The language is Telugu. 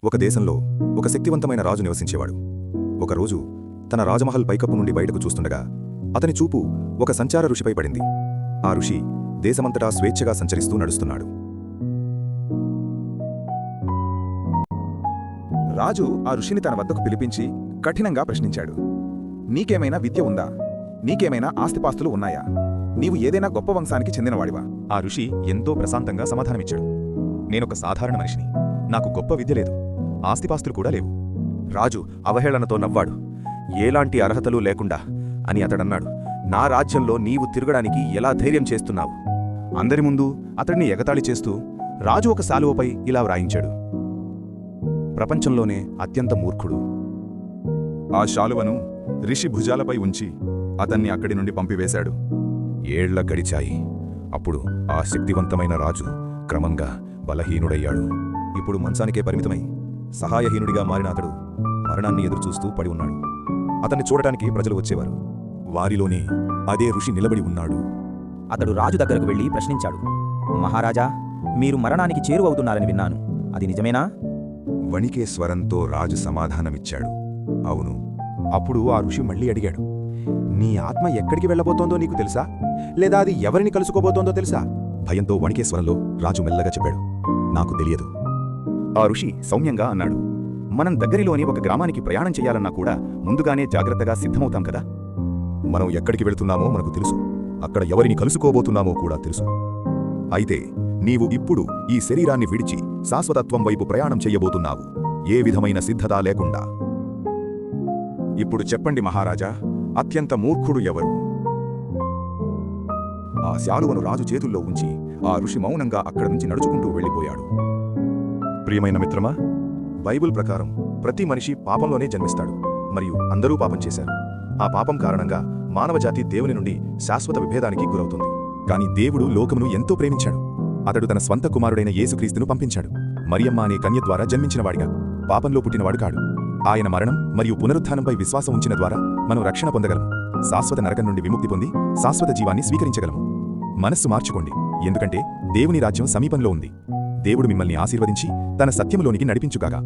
ఒక దేశంలో ఒక శక్తివంతమైన రాజు నివసించేవాడు. ఒకరోజు తన రాజమహల్ పైకప్పు నుండి బయటకు చూస్తుండగా అతని చూపు ఒక సంచార ఋషిపై పడింది. ఆ ఋషి దేశమంతటా స్వేచ్ఛగా సంచరిస్తూ నడుస్తున్నాడు. రాజు ఆ ఋషిని తన వద్దకు పిలిపించి కఠినంగా ప్రశ్నించాడు. నీకేమైనా విద్య ఉందా? నీకేమైనా ఆస్తిపాస్తులు ఉన్నాయా? నీవు ఏదైనా గొప్ప వంశానికి చెందినవాడివా? ఆ ఋషి ఎంతో ప్రశాంతంగా సమాధానమిచ్చాడు. నేనొక సాధారణ మనిషిని. నాకు గొప్ప విద్య లేదు, ఆస్తిపాస్తులు కూడా లేవు. రాజు అవహేళనతో నవ్వాడు. ఏలాంటి అర్హతలు లేకుండా అని అతడన్నాడు. నా రాజ్యంలో నీవు తిరగడానికి ఎలా ధైర్యం చేస్తున్నావు? అందరి ముందు అతడిని ఎగతాళి చేస్తూ రాజు ఒక శాలువపై ఇలా వ్రాయించాడు: ప్రపంచంలోనే అత్యంత మూర్ఖుడు. ఆ శాలువను ఋషి భుజాలపై ఉంచి అతన్ని అక్కడి నుండి పంపివేశాడు. ఏళ్ల గడిచాయి. అప్పుడు ఆ శక్తివంతమైన రాజు క్రమంగా బలహీనుడయ్యాడు. ఇప్పుడు మంచానికే పరిమితమై సహాయహీనుడిగా మారిన అతడు మరణాన్ని ఎదురుచూస్తూ పడి ఉన్నాడు. అతన్ని చూడటానికి ప్రజలు వచ్చేవారు. వారిలోనే అదే ఋషి నిలబడి ఉన్నాడు. అతడు రాజు దగ్గరకు వెళ్లి ప్రశ్నించాడు. మహారాజా, మీరు మరణానికి చేరువవుతున్నారని విన్నాను. అది నిజమేనా? వణికే స్వరంతో రాజు సమాధానమిచ్చాడు, అవును. అప్పుడు ఆ ఋషి మళ్లీ అడిగాడు, నీ ఆత్మ ఎక్కడికి వెళ్లబోతోందో నీకు తెలుసా? లేదా అది ఎవరిని కలుసుకోబోతోందో తెలుసా? భయంతో వణికే స్వరంలో రాజు మెల్లగా చెప్పాడు, నాకు తెలియదు. ఆ ఋషి సౌమ్యంగా అన్నాడు, మనం దగ్గరిలోని ఒక గ్రామానికి ప్రయాణం చెయ్యాలన్నా కూడా ముందుగానే జాగ్రత్తగా సిద్ధమవుతాం కదా. మనం ఎక్కడికి వెళుతున్నామో మనకు తెలుసు, అక్కడ ఎవరిని కలుసుకోబోతున్నామో కూడా తెలుసు. అయితే నీవు ఇప్పుడు ఈ శరీరాన్ని విడిచి శాశ్వతత్వం వైపు ప్రయాణం చెయ్యబోతున్నావు, ఏ విధమైన సిద్ధత లేకుండా. ఇప్పుడు చెప్పండి మహారాజా, అత్యంత మూర్ఖుడు ఎవరు? ఆ శాలువను రాజు చేతుల్లో ఉంచి ఆ ఋషి మౌనంగా అక్కడి నుంచి నడుచుకుంటూ వెళ్ళిపోయాడు. ప్రియమైన మిత్రమా, బైబిల్ ప్రకారం ప్రతి మనిషి పాపంలోనే జన్మిస్తాడు, మరియు అందరూ పాపం చేశారు. ఆ పాపం కారణంగా మానవజాతి దేవుని నుండి శాశ్వత విభేదానికి గురవుతుంది. కాని దేవుడు లోకమును ఎంతో ప్రేమించాడు. అతడు తన స్వంత కుమారుడైన యేసుక్రీస్తును పంపించాడు. మరియమ్మ అనే కన్య ద్వారా జన్మించినవాడిగా, పాపంలో పుట్టినవాడు కాడు. ఆయన మరణం మరియు పునరుత్థానంపై విశ్వాసం ఉంచిన ద్వారా మనం రక్షణ పొందగలం. శాశ్వత నరకం నుండి విముక్తి పొంది శాశ్వత జీవాన్ని స్వీకరించగలము. మనస్సు మార్చుకోండి, ఎందుకంటే దేవుని రాజ్యం సమీపంలో ఉంది. దేవుడు మిమ్మల్ని ఆశీర్వదించి తన సత్యములోనికి నడిపించుగాక.